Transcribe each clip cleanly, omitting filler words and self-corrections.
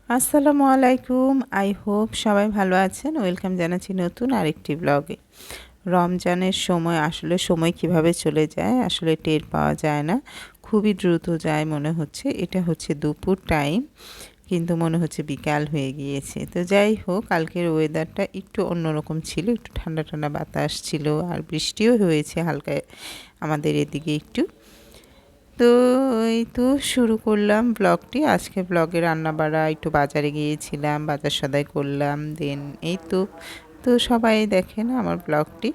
আসসালামু আলাইকুম। I hope সবাই ভালো আছেন। ওয়েলকাম জানাচ্ছি নতুন আরেকটি ব্লগে। রমজানের সময় আসলে সময় কিভাবে চলে যায় আসলে টের পাওয়া যায় না, খুবই দ্রুত যায় মনে হচ্ছে। এটা হচ্ছে দুপুর টাইম, কিন্তু মনে হচ্ছে বিকাল হয়ে গিয়েছে। তো যাই হোক, কালকের ওয়েদারটা একটু অন্যরকম ছিল, একটু ঠান্ডা ঠান্ডা বাতাস ছিল আর বৃষ্টিও হয়েছে হালকা আমাদের এদিকে একটু। তো এই তো শুরু করলাম ব্লগটি। আজকে ব্লগে রান্না বাড়া, একটু বাজারে গিয়েছিলাম, বাজার সদাই করলাম, দেন এই তো তো সবাই দেখেন আমার ব্লগটি।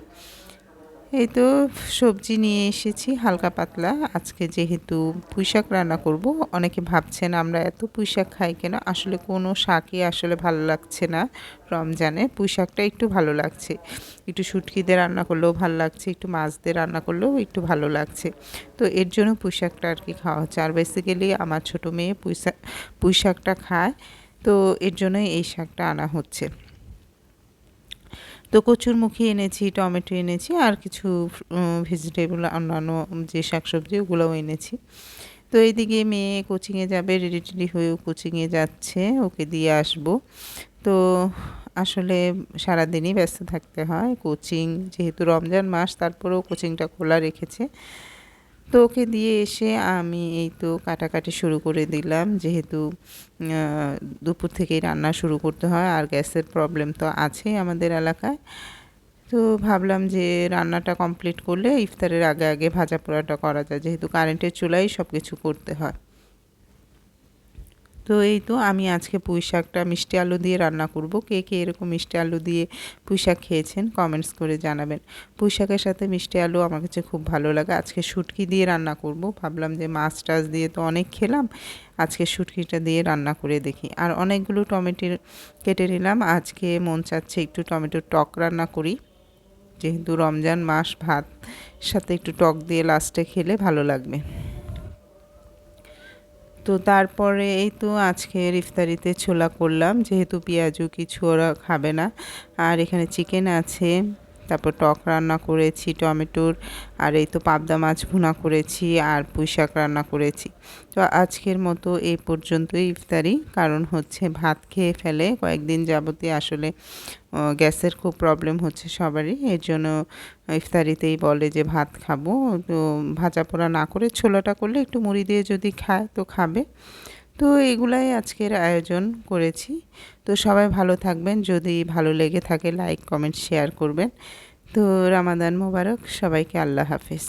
এই তো সবজি নিয়ে এসেছি হালকা পাতলা। আজকে যেহেতু পুঁইশাক রান্না করব, অনেকে ভাবছেন আমরা এত পুঁইশাক খাই কেন। আসলে কোনো শাকই আসলে ভালো লাগছে না রমজানে, পুঁইশাকটা একটু ভালো লাগছে। একটু শুটকি দিয়ে রান্না করলেও ভালো লাগছে, একটু মাছ দিয়ে রান্না করলেও একটু ভালো লাগছে। তো এর জন্য পুঁইশাকটা আর কি খাওয়া হচ্ছে। আর বেসিক্যালি আমার ছোটো মেয়ে পুঁইশাকটা খায়, তো এর জন্যই এই শাকটা আনা হচ্ছে। তো কচুরমুখী এনেছি, টমেটো এনেছি, আর কিছু ভেজিটেবল, অন্যান্য যে শাকসবজি ওগুলোও এনেছি। তো এইদিকে মেয়ে কোচিংয়ে যাবে, রেডি টেডি হয়েও কোচিংয়ে যাচ্ছে, ওকে দিয়ে আসবো। তো আসলে সারাদিনই ব্যস্ত থাকতে হয়। কোচিং যেহেতু রমজান মাস, তারপরেও কোচিংটা খোলা রেখেছে। তো ওকে দিয়ে এসে আমি এই তো কাটাকাটি শুরু করে দিলাম, যেহেতু দুপুর থেকেই রান্না শুরু করতে হয় আর গ্যাসের প্রবলেম তো আছেই আমাদের এলাকায়। তো ভাবলাম যে রান্নাটা কমপ্লিট করলে ইফতারের আগে আগে ভাজা পোড়াটা করা যায়, যেহেতু কারেন্টের চুলায় সব কিছু করতে হয়। তো এই তো আমি আজকে পুঁই শাকটা মিষ্টি আলু দিয়ে রান্না করব। কে কে এরকম মিষ্টি আলু দিয়ে পুঁই শাক খেয়েছেন কমেন্টস করে জানাবেন। পুঁই শাকের সাথে মিষ্টি আলু আমার কাছে খুব ভালো লাগে। আজকে শুটকি দিয়ে রান্না করব, ভাবলাম যে মাছ টাছ দিয়ে তো অনেক খেলাম, আজকে শুটকিটা দিয়ে রান্না করে দেখি। আর অনেকগুলো টমেটো কেটে নিলাম, আজকে মন চাচ্ছে একটু টমেটোর টক রান্না করি, যেহেতু রমজান মাস, ভাত সাথে একটু টক দিয়ে লাস্টে খেলে ভালো লাগবে। তো তারপরে এই তো আজকের ইফতারিতে ছোলা করলাম, যেহেতু পেঁয়াজু কিছু ওরা খাবে না। আর এখানে চিকেন আছে, তারপর টক রান্না করেছি টমেটোর, আর এই তো পাবদা মাছ ভুনা করেছি, আর পুঁইশাক রান্না করেছি। তো আজকের মতো এই পর্যন্তই ইফতারি, কারণ হচ্ছে ভাত খেয়ে ফেলে কয়েকদিন যাবতীয় আসলে গ্যাসের খুব প্রবলেম হচ্ছে সবারই, এর জন্য ইফতারিতেই বলে যে ভাত খাবো। তো ভাজা পোড়া না করে ছোলাটা করলে একটু মুড়ি দিয়ে যদি খায় তো খাবে। তো এগুলাই আজকের আয়োজন করেছি। তো সবাই ভালো থাকবেন, যদি ভালো লেগে থাকে লাইক কমেন্ট শেয়ার করবেন। তো রামাদান মোবারক সবাইকে, আল্লাহ হাফেজ।